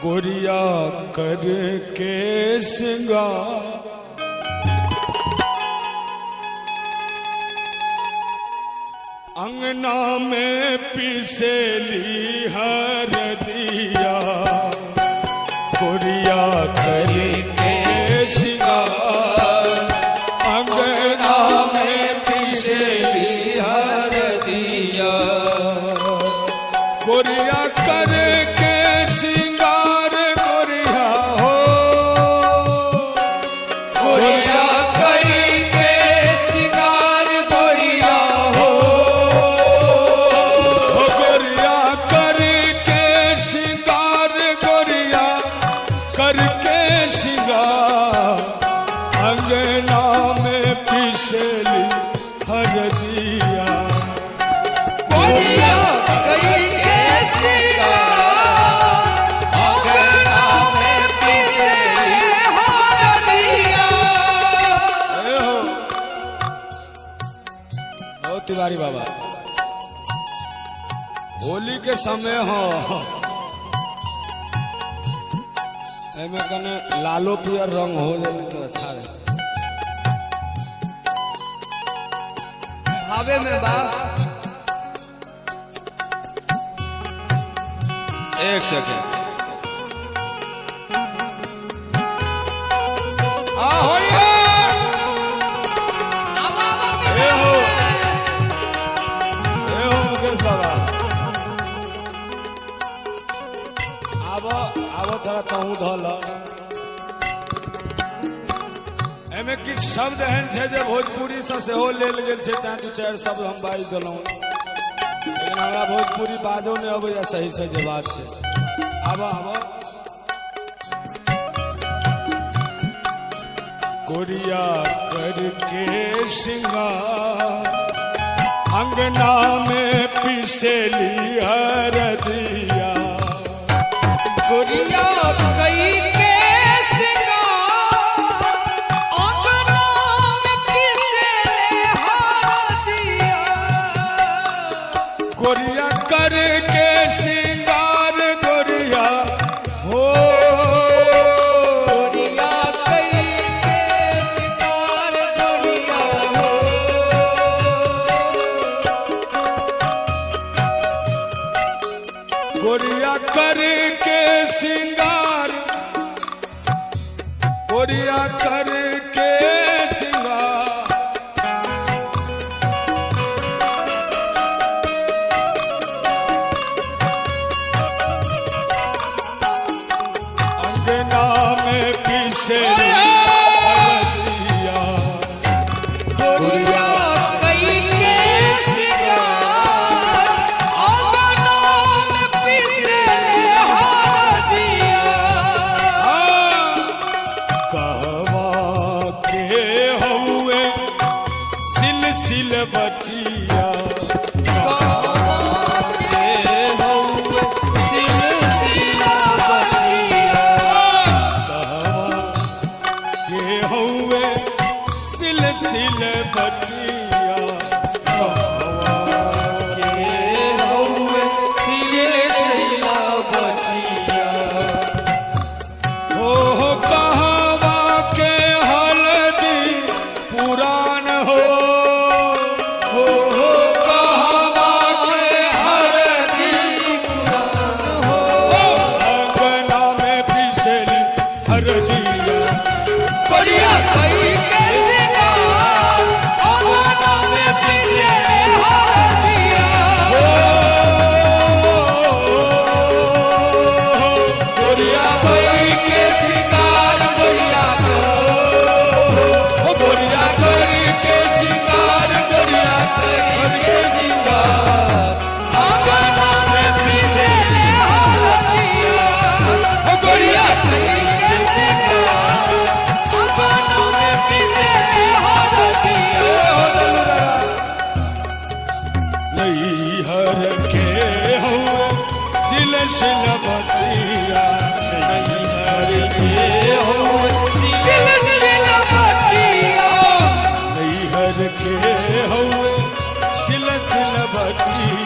गोरिया करके सिंगार अंगना में पिसेली हरदिया गोरिया करके सिंगार अंगना में पिसेली हरदिया गोरिया करके सिंगार गोरिया हो गोरिया करके सिंगार गोरिया हो गोरिया करके सिंगार गोरिया करके सिंगार अंगना में पिसली हरदिया गोरिया तिवारी बाबा होली के समय हो एमे कने लालो पियर रंग हो जाए तो अच्छा है हावे में बा एक सेकंड कहूँ धल एमे किछ शब्द एहन छे जे भोजपुरी से हो लेल गेल छे ता दू चार शब्द हम बाज देलौं लेकिन हमरा भोजपुरी बाजो नहीं अबैया सही से जे बात छे आबा गोरिया करके सिंगार अंगना में पिसेली हरदिया गोरिया कई के सिंगार अंगना में पिसेले हरदिया गोरिया करके सिंगार गोरिया हो गोरिया कई के सिंगार गोरिया हो गोरिया करके सिंगार गोरिया करके सिंगार अंगना में पिसेली हरदिया गोरिया कई के सिंगार अंगना में पिसेले हरदिया कहवा के हुए सिलसिल बतिया सिलसिला बतिया के हुए सिलसिल बतिया सिलसिला बतिया हो कहवा के हल्दी पुरान हो कहवा के हल्दी पुरान हो अंगना में पिसेली हरदिया गोरिया कई के सिंगार अंगना में पिसेले हरदिया गोरिया कई के सिंगार गोरिया गोरिया करके सिंगार गोरिया करके सिंगार अंगना में पिसेले हरदिया गोरिया कई के सिंगार अंगना में पिसेले हरदिया नैहर के हुए सिलसिल बतिया नैहर के हुए सिलसिला बतिया नैहर के हुए सिलसिल बतिया